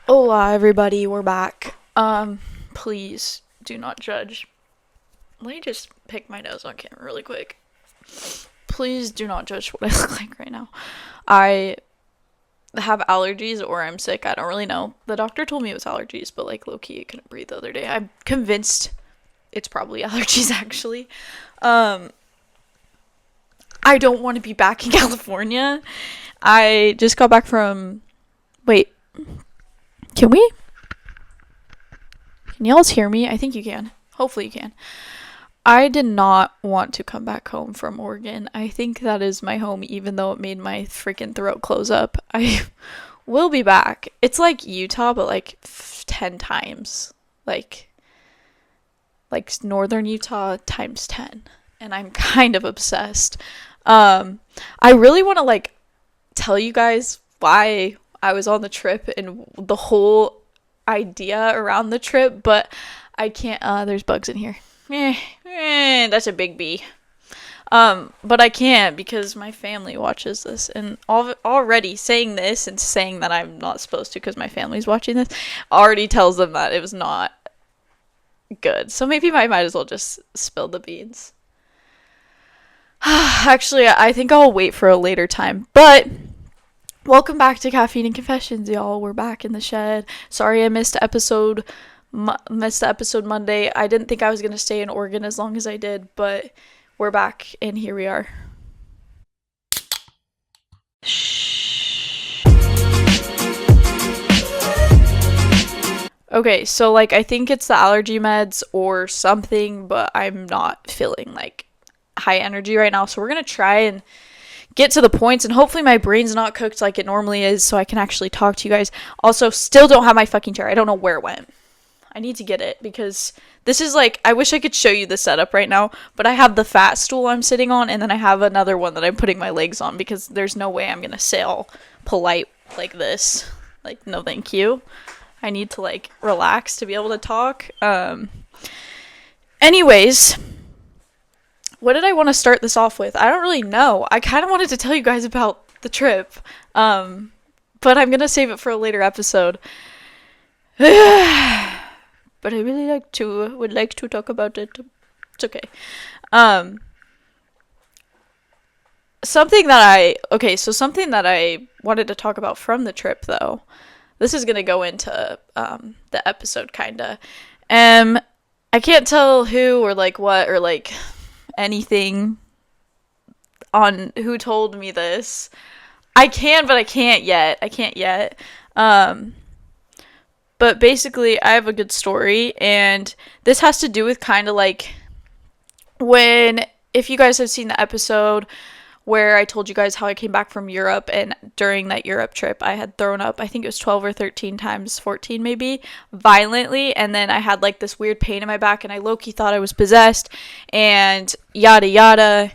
Hola, everybody. We're back. Please do not judge. Let me just pick my nose on camera really quick. Please do not judge what I look like right now. I have allergies or I'm sick. I don't really know. The doctor told me it was allergies, but like low key, I couldn't breathe the other day. I'm convinced it's probably allergies actually. Um, I don't want to be back in California. I just got back from. Wait, can we? Can y'all hear me? I think you can. Hopefully you can. I did not want to come back home from Oregon. I think that is my home, even though it made my freaking throat close up. I will be back. It's like Utah, but like 10 times. Like northern Utah times 10. And I'm kind of obsessed. I really want to like tell you guys why I was on the trip and the whole idea around the trip, but I can't. There's bugs in here. That's a big bee. But I can't because my family watches this, and already saying this and saying that I'm not supposed to because my family's watching this already tells them that it was not good. So maybe I might as well just spill the beans. Actually, I think I'll wait for a later time, but welcome back to Caffeine and Confessions, y'all. We're back in the shed. Sorry I missed the episode Monday. I didn't think I was going to stay in Oregon as long as I did, but we're back and here we are. Shh. Okay, so like I think it's the allergy meds or something, but I'm not feeling like high energy right now. So we're going to try and get to the points, and hopefully my brain's not cooked like it normally is so I can actually talk to you guys. Also, still don't have my fucking chair. I don't know where it went. I need to get it because this is like, I wish I could show you the setup right now, but I have the fat stool I'm sitting on, and then I have another one that I'm putting my legs on because there's no way I'm gonna sit all polite like this. Like, no thank you. I need to like relax to be able to talk. Anyways, what did I want to start this off with? I don't really know. I kind of wanted to tell you guys about the trip, but I'm gonna save it for a later episode. But I really would like to talk about it. It's okay. Something that I wanted to talk about from the trip, though. This is gonna go into the episode, kinda. I can't tell who or like what or like anything on who told me this. I can, but I can't yet. But basically, I have a good story, and this has to do with kind of like if you guys have seen the episode where I told you guys how I came back from Europe, and during that Europe trip, I had thrown up, I think it was 12 or 13 times, 14 maybe, violently, and then I had like this weird pain in my back, and I low-key thought I was possessed, and yada yada.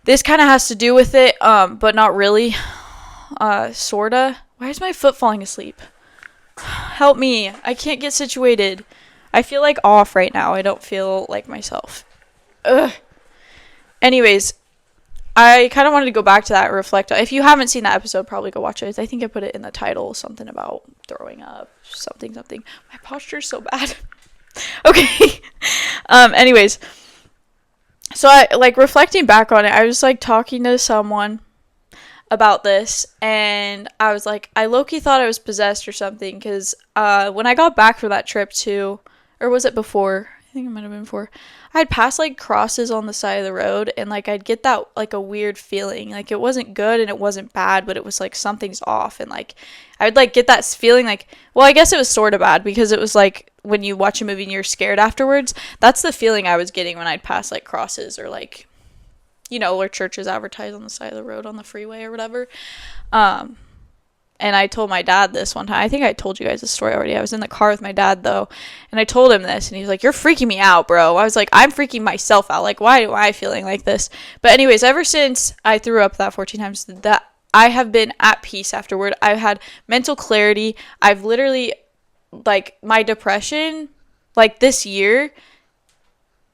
This kind of has to do with it, but not really, sorta. Why is my foot falling asleep? Help me. I can't get situated. I feel like off right now. I don't feel like myself. Ugh. Anyways, I kind of wanted to go back to that and reflect. If you haven't seen that episode, probably go watch it. I think I put it in the title, something about throwing up, something. My posture's so bad. Okay. Anyways, so I like reflecting back on it. I was like talking to someone about this, and I was like, I low-key thought I was possessed or something, because when I got back from that trip too, or was it before? I think it might have been before. I'd pass like crosses on the side of the road, and like I'd get that like a weird feeling, like it wasn't good and it wasn't bad, but it was like something's off, and like I would like get that feeling like, well, I guess it was sort of bad because it was like when you watch a movie and you're scared afterwards. That's the feeling I was getting when I'd pass like crosses or like, you know, where churches advertise on the side of the road on the freeway or whatever. And I told my dad this one time. I think I told you guys this story already. I was in the car with my dad, though, and I told him this, and he was like, you're freaking me out, bro. I was like, I'm freaking myself out. Like, why am I feeling like this? But anyways, ever since I threw up that 14 times, that I have been at peace afterward. I've had mental clarity. I've literally, like, my depression, like, this year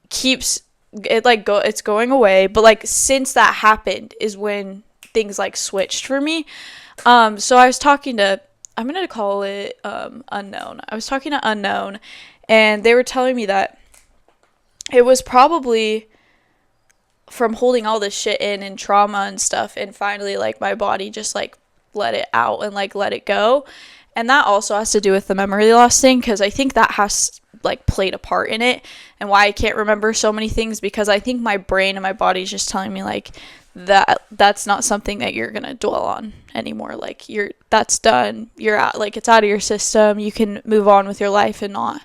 keeps it like it's going away, but like since that happened is when things like switched for me. So I was talking to I'm gonna call it unknown. I was talking to unknown, and they were telling me that it was probably from holding all this shit in and trauma and stuff, and finally like my body just like let it out and like let it go. And that also has to do with the memory loss thing, because I think that has like played a part in it, and why I can't remember so many things, because I think my brain and my body is just telling me like that's not something that you're gonna dwell on anymore. Like that's done. You're out. Like it's out of your system. You can move on with your life and not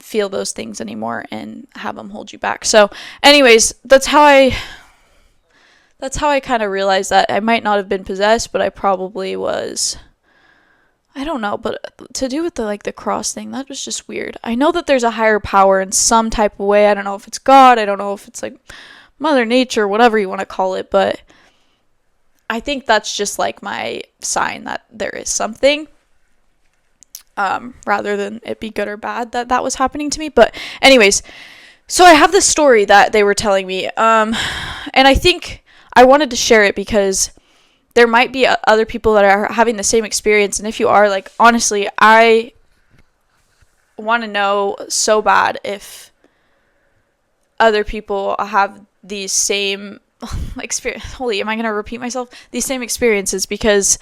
feel those things anymore and have them hold you back. So anyways, that's how I kind of realized that I might not have been possessed, but I probably was. I don't know, but to do with the cross thing, that was just weird. I know that there's a higher power in some type of way. I don't know if it's God. I don't know if it's like Mother Nature, whatever you want to call it, but I think that's just like my sign that there is something. Rather than it be good or bad that was happening to me. But anyways, so I have this story that they were telling me, and I think I wanted to share it because there might be other people that are having the same experience, and if you are, like, honestly, I want to know so bad if other people have these same experience. Holy, am I going to repeat myself? These same experiences, because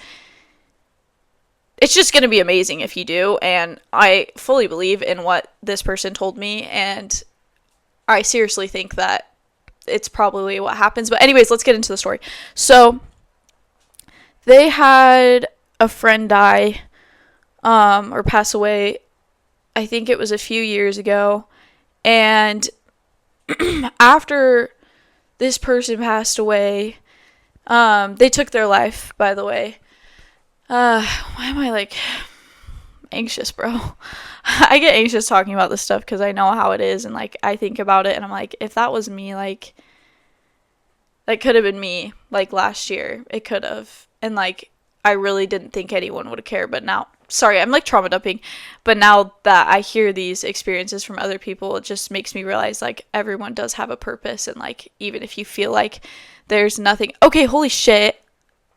it's just going to be amazing if you do, and I fully believe in what this person told me, and I seriously think that it's probably what happens. But anyways, let's get into the story. So they had a friend die, or pass away. I think it was a few years ago, and after this person passed away, they took their life, by the way. Why am I like anxious, bro? I get anxious talking about this stuff because I know how it is, and like I think about it and I'm like, if that was me, like that could have been me like last year. It could have. And like I really didn't think anyone would care, but now, sorry, I'm like trauma dumping, but now that I hear these experiences from other people, it just makes me realize like everyone does have a purpose, and like even if you feel like there's nothing, okay, holy shit,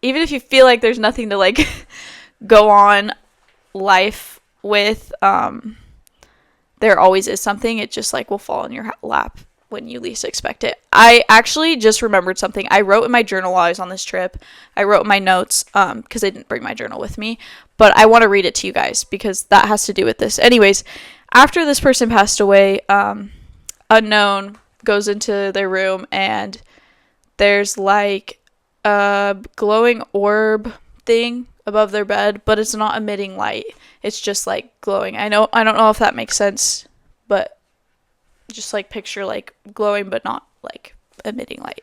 even if you feel like there's nothing to like go on life with, there always is something. It just like will fall in your lap when you least expect it. I actually just remembered something I wrote in my journal while I was on this trip. I wrote in my notes because I didn't bring my journal with me, but I want to read it to you guys because that has to do with this. Anyways, after this person passed away, unknown goes into their room, and there's like a glowing orb thing above their bed, but it's not emitting light. It's just like glowing. I don't know if that makes sense, but just like picture like glowing but not like emitting light.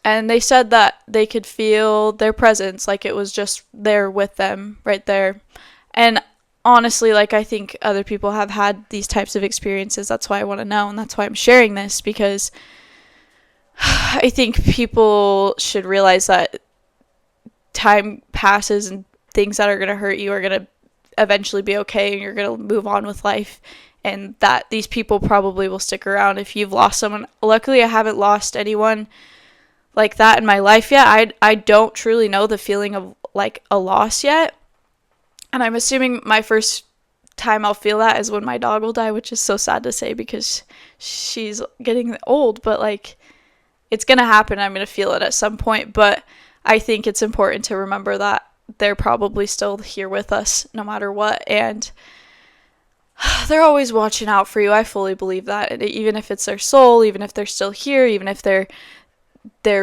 And they said that they could feel their presence, like it was just there with them right there. And honestly, like I think other people have had these types of experiences. That's why I want to know, and that's why I'm sharing this, because I think people should realize that time passes and things that are going to hurt you are going to eventually be okay, and you're going to move on with life, and that these people probably will stick around if you've lost someone. Luckily, I haven't lost anyone like that in my life yet. I don't truly know the feeling of like a loss yet, and I'm assuming my first time I'll feel that is when my dog will die, which is so sad to say because she's getting old, but like it's going to happen. I'm going to feel it at some point, but I think it's important to remember that they're probably still here with us no matter what, and they're always watching out for you. I fully believe that. And even if it's their soul, even if they're still here, even if they're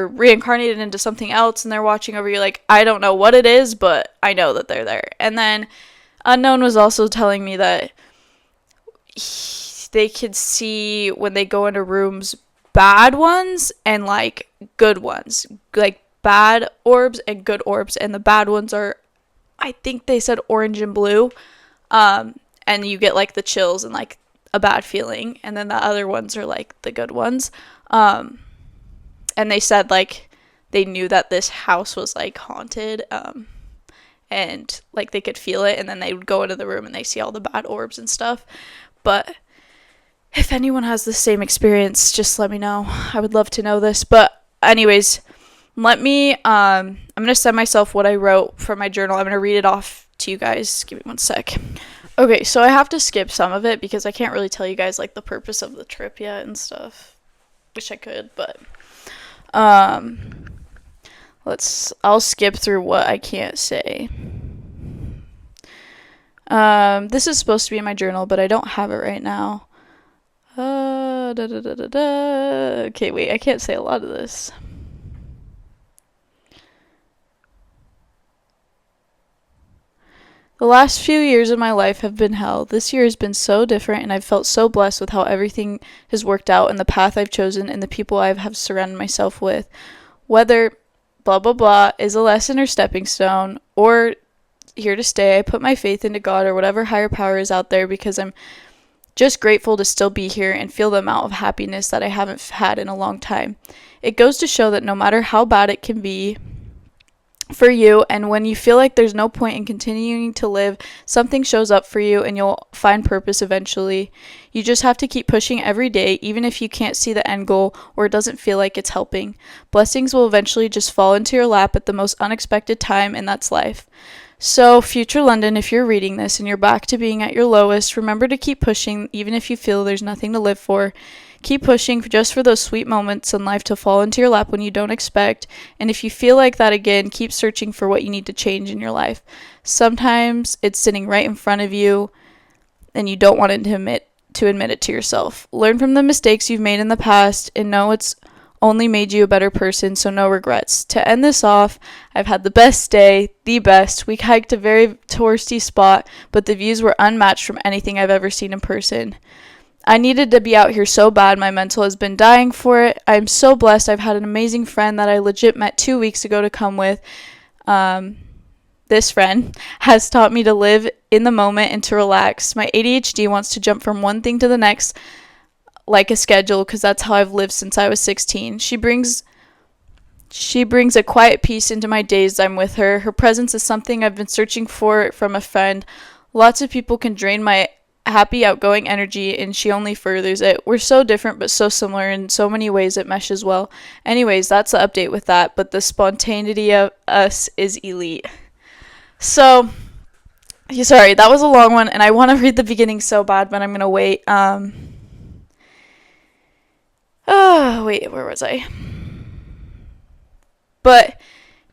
reincarnated into something else and they're watching over you, like I don't know what it is, but I know that they're there. And then unknown was also telling me that they could see when they go into rooms bad ones and like good ones, like bad orbs and good orbs, and the bad ones are, I think they said orange and blue, and you get like the chills and like a bad feeling, and then the other ones are like the good ones, and they said like they knew that this house was like haunted, and like they could feel it, and then they would go into the room and they see all the bad orbs and stuff. But if anyone has the same experience, just let me know. I would love to know this. But anyways, I'm gonna send myself what I wrote from my journal. I'm gonna read it off to you guys. Give me one sec. Okay, so I have to skip some of it because I can't really tell you guys like the purpose of the trip yet and stuff. Wish I could, but I'll skip through what I can't say. This is supposed to be in my journal, but I don't have it right now. Okay, wait, I can't say a lot of this. The last few years of my life have been hell. This year has been so different, and I've felt so blessed with how everything has worked out and the path I've chosen and the people I have surrounded myself with. Whether blah blah blah is a lesson or stepping stone or here to stay, I put my faith into God or whatever higher power is out there because I'm just grateful to still be here and feel the amount of happiness that I haven't had in a long time. It goes to show that no matter how bad it can be for you, and when you feel like there's no point in continuing to live, something shows up for you and you'll find purpose eventually. You just have to keep pushing every day, even if you can't see the end goal or it doesn't feel like it's helping. Blessings will eventually just fall into your lap at the most unexpected time, and that's life. So, future London, if you're reading this and you're back to being at your lowest, remember to keep pushing, even if you feel there's nothing to live for. Keep pushing just for those sweet moments in life to fall into your lap when you don't expect. And if you feel like that again, keep searching for what you need to change in your life. Sometimes it's sitting right in front of you and you don't want to admit it to yourself. Learn from the mistakes you've made in the past and know it's only made you a better person, so no regrets. To end this off, I've had the best day, the best. We hiked a very touristy spot, but the views were unmatched from anything I've ever seen in person. I needed to be out here so bad. My mental has been dying for it. I'm so blessed. I've had an amazing friend that I legit met 2 weeks ago to come with. This friend has taught me to live in the moment and to relax. My ADHD wants to jump from one thing to the next like a schedule because that's how I've lived since I was 16. She brings a quiet peace into my days I'm with her. Her presence is something I've been searching for from a friend. Lots of people can drain my happy, outgoing energy, and she only furthers it. We're so different but so similar in so many ways it meshes well. Anyways, that's the update with that, but the spontaneity of us is elite. So, sorry, that was a long one, and I want to read the beginning so bad, but I'm going to wait. Wait, where was I? But,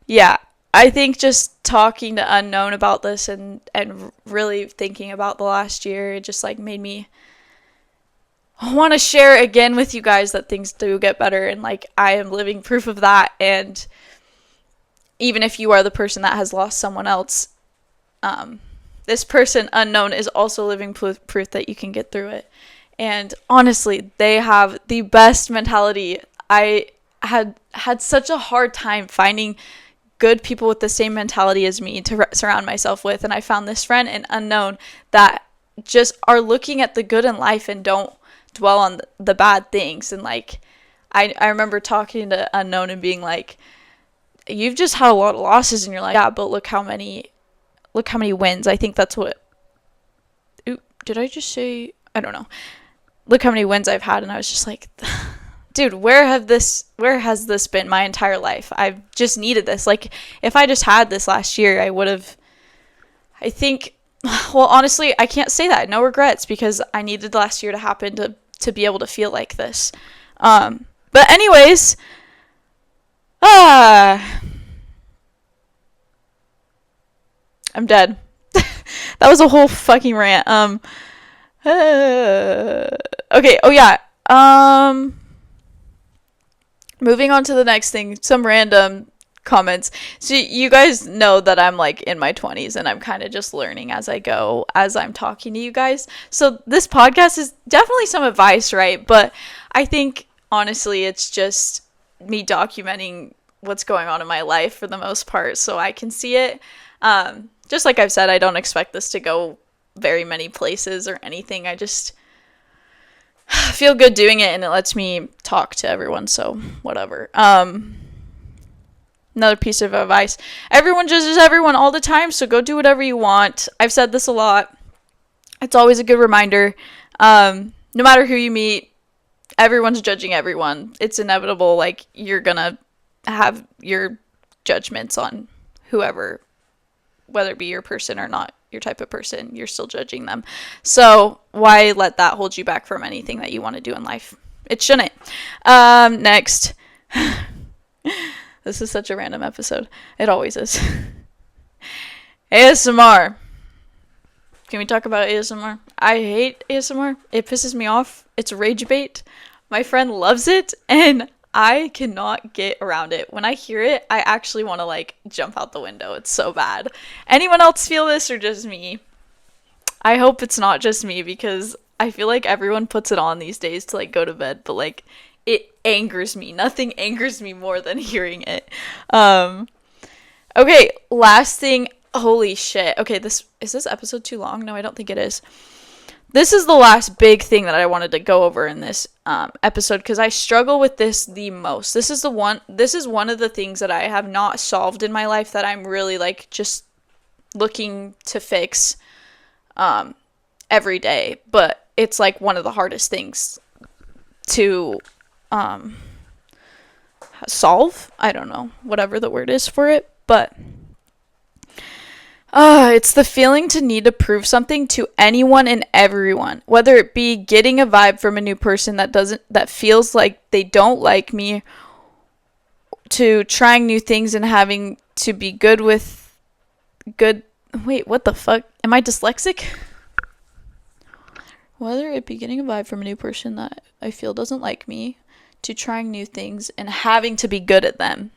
yeah, I think just talking to Unknown about this and really thinking about the last year, it just, like, made me want to share again with you guys that things do get better, and, like, I am living proof of that, and even if you are the person that has lost someone else, this person, Unknown, is also living proof that you can get through it. And honestly, they have the best mentality. I had such a hard time finding good people with the same mentality as me to surround myself with, and I found this friend and Unknown that just are looking at the good in life and don't dwell on the bad things. And like I remember talking to Unknown and being like, you've just had a lot of losses in your life. Yeah, but look how many wins. I think that's what did I just say? I don't know. Look how many wins I've had, and I was just like, dude, where has this been my entire life? I've just needed this. Like, if I just had this last year, I would have, I think, well, honestly, I can't say that. No regrets, because I needed last year to happen to be able to feel like this. But anyways, I'm dead. That was a whole fucking rant. Okay, oh yeah. Moving on to the next thing, some random comments. So you guys know that I'm like in my 20s and I'm kind of just learning as I go, as I'm talking to you guys. So this podcast is definitely some advice, right? But I think honestly it's just me documenting what's going on in my life for the most part so I can see it. Just like I've said, I don't expect this to go very many places or anything. I just feel good doing it and it lets me talk to everyone, so whatever. Another piece of advice: everyone judges everyone all the time, so go do whatever you want. I've said this a lot. It's always a good reminder. No matter who you meet, everyone's judging everyone. It's inevitable. Like, you're gonna have your judgments on whoever, whether it be your person or not your type of person, you're still judging them. So why let that hold you back from anything that you want to do in life? It shouldn't. Next. This is such a random episode. It always is. ASMR. Can we talk about ASMR? I hate ASMR. It pisses me off. It's rage bait. My friend loves it, and I cannot get around it. When I hear it, I actually want to, like, jump out the window. It's so bad. Anyone else feel this or just me? I hope it's not just me, because I feel like everyone puts it on these days to, like, go to bed, but, like, it angers me. Nothing angers me more than hearing it. Okay, last thing. Holy shit. Okay, is this episode too long? No, I don't think it is. This is the last big thing that I wanted to go over in this episode, because I struggle with this the most. This is one of the things that I have not solved in my life that I'm really, like, just looking to fix every day. But it's, like, one of the hardest things to solve. I don't know, whatever the word is for it, but it's the feeling to need to prove something to anyone and everyone, whether it be getting a vibe from a new person that feels like they don't like me, to trying new things and having to be wait, what the fuck? Am I dyslexic? Whether it be getting a vibe from a new person that I feel doesn't like me, to trying new things and having to be good at them.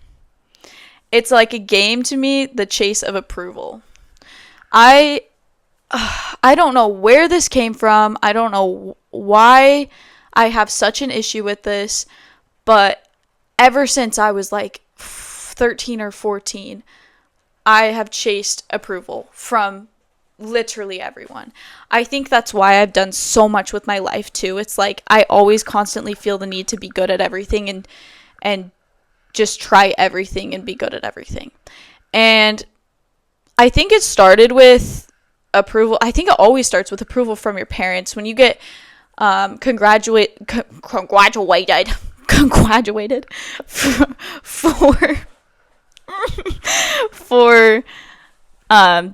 It's like a game to me, the chase of approval. I don't know where this came from. I don't know why I have such an issue with this, but ever since I was like 13 or 14, I have chased approval from literally everyone. I think that's why I've done so much with my life too. It's like I always constantly feel the need to be good at everything and just try everything and be good at everything. And I think it started with approval. I think it always starts with approval from your parents. When you get congratulated for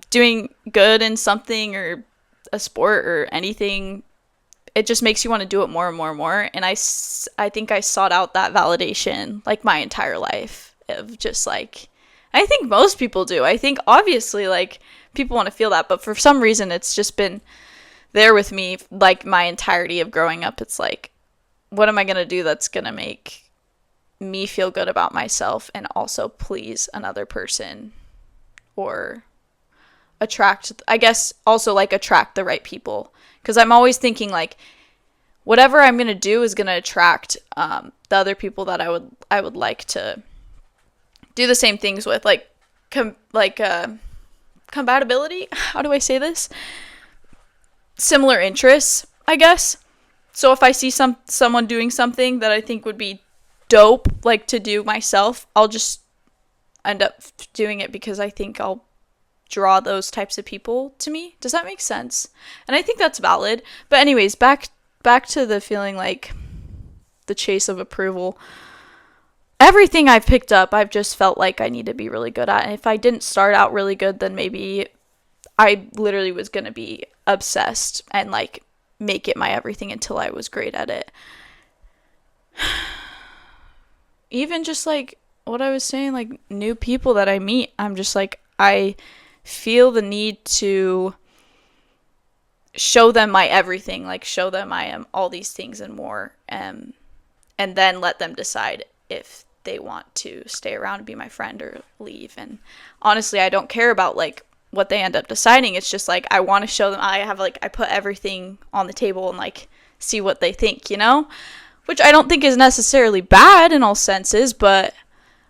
doing good in something or a sport or anything, it just makes you want to do it more and more and more. And I think I sought out that validation like my entire life, of just like, I think most people do. I think obviously like people want to feel that, but for some reason it's just been there with me like my entirety of growing up. It's like, what am I going to do that's going to make me feel good about myself and also please another person, or attract the right people? Because I'm always thinking like whatever I'm going to do is going to attract the other people that I would like to do the same things with, like compatibility. How do I say this? Similar interests, I guess. So if I see someone doing something that I think would be dope, like to do myself, I'll just end up doing it because I think I'll draw those types of people to me. Does that make sense? And I think that's valid. But anyways, back to the feeling like the chase of approval. Everything I've picked up, I've just felt like I need to be really good at. And if I didn't start out really good, then maybe I literally was going to be obsessed and like make it my everything until I was great at it. Even just like what I was saying, like new people that I meet, I'm just like, I feel the need to show them my everything, like show them I am all these things and more, and then let them decide if they want to stay around and be my friend or leave. And honestly, I don't care about like what they end up deciding. It's just like I want to show them I put everything on the table and like see what they think, you know? Which I don't think is necessarily bad in all senses, but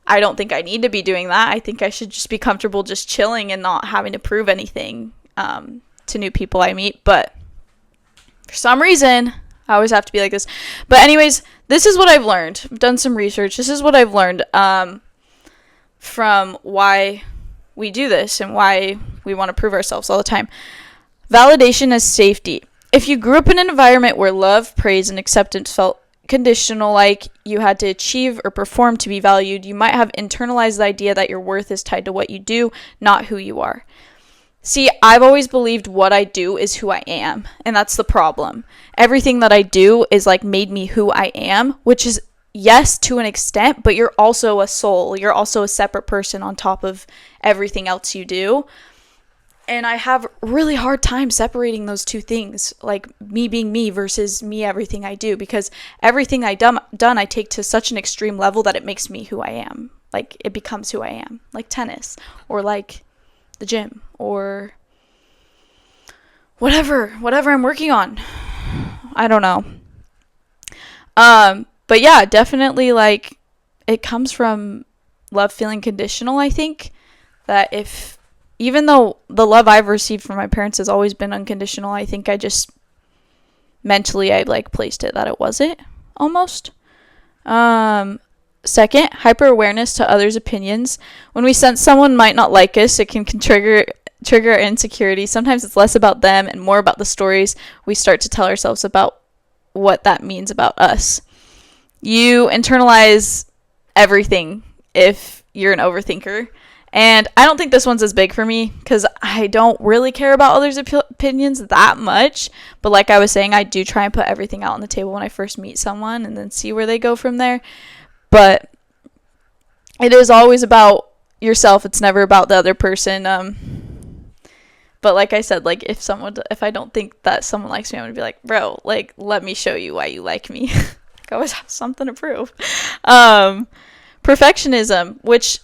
I don't think I need to be doing that. I think I should just be comfortable just chilling and not having to prove anything to new people I meet. But for some reason, I always have to be like this. But anyways, this is what I've learned. I've done some research. This is what I've learned from why we do this and why we want to prove ourselves all the time. Validation as safety. If you grew up in an environment where love, praise, and acceptance felt conditional, like you had to achieve or perform to be valued. You might have internalized the idea that your worth is tied to what you do, not who you are. See, I've always believed what I do is who I am, and that's the problem. Everything that I do is like made me who I am, which is, yes, to an extent, but you're also a soul. You're also a separate person on top of everything else you do. And I have really hard time separating those two things, like me being me versus me everything I do, because everything I done I take to such an extreme level that it makes me who I am. Like it becomes who I am, like tennis or like the gym or whatever I'm working on. I don't know. But yeah, definitely like it comes from love feeling conditional, I think. That if, even though the love I've received from my parents has always been unconditional, I think I just mentally I like placed it that it wasn't almost. Second, hyper awareness to others' opinions. When we sense someone might not like us, it can trigger our insecurity. Sometimes it's less about them and more about the stories we start to tell ourselves about what that means about us. You internalize everything if you're an overthinker. And I don't think this one's as big for me because I don't really care about others' opinions that much. But like I was saying, I do try and put everything out on the table when I first meet someone and then see where they go from there. But it is always about yourself. It's never about the other person. But like I said, like if I don't think that someone likes me, I'm going to be like, bro, like, let me show you why you like me. I always have something to prove. Perfectionism, which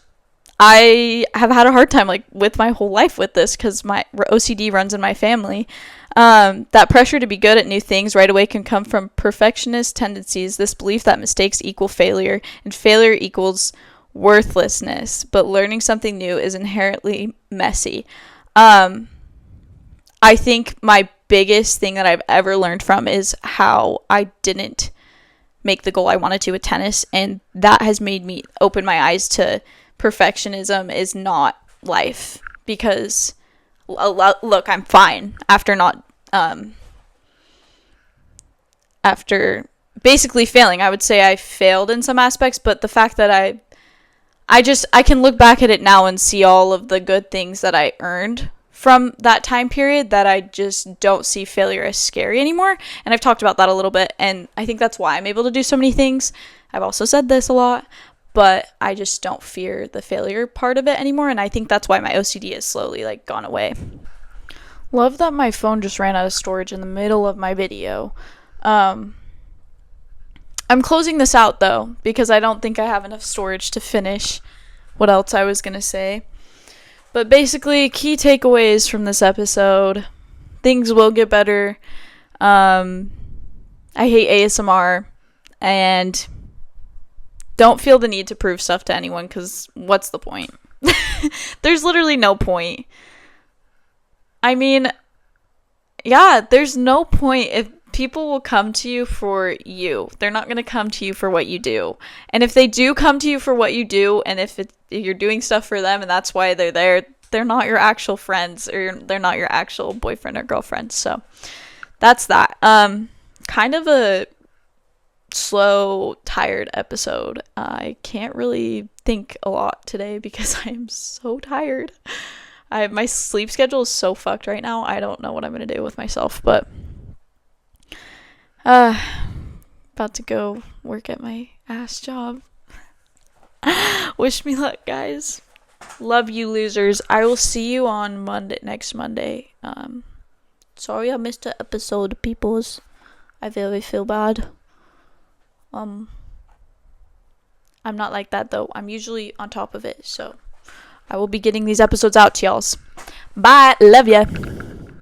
I have had a hard time like with my whole life with this because my OCD runs in my family. That pressure to be good at new things right away can come from perfectionist tendencies, this belief that mistakes equal failure and failure equals worthlessness, but learning something new is inherently messy. I think my biggest thing that I've ever learned from is how I didn't make the goal I wanted to with tennis, and that has made me open my eyes to perfectionism is not life, because look, I'm fine after basically failing. I would say I failed in some aspects, but the fact that I can look back at it now and see all of the good things that I earned from that time period, that I just don't see failure as scary anymore. And I've talked about that a little bit, and I think that's why I'm able to do so many things. I've also said this a lot, but I just don't fear the failure part of it anymore, and I think that's why my OCD has slowly like gone away. Love that my phone just ran out of storage in the middle of my video. I'm closing this out though, because I don't think I have enough storage to finish what else I was gonna say. But basically, key takeaways from this episode: things will get better. I hate ASMR, and don't feel the need to prove stuff to anyone, because what's the point? There's literally no point. I mean, yeah, there's no point if people will come to you for you. They're not going to come to you for what you do. And if they do come to you for what you do, and if you're doing stuff for them and that's why they're there, they're not your actual friends, or they're not your actual boyfriend or girlfriend. So that's that. Kind of a slow, tired episode. I can't really think a lot today because I am so tired. My sleep schedule is so fucked right now. I don't know what I'm gonna do with myself, but about to go work at my ass job. Wish me luck, guys. Love you, losers. I will see you on next Monday. Sorry I missed an episode, peoples. I very feel bad. I'm not like that though. I'm usually on top of it, so I will be getting these episodes out to y'all. Bye. Love ya.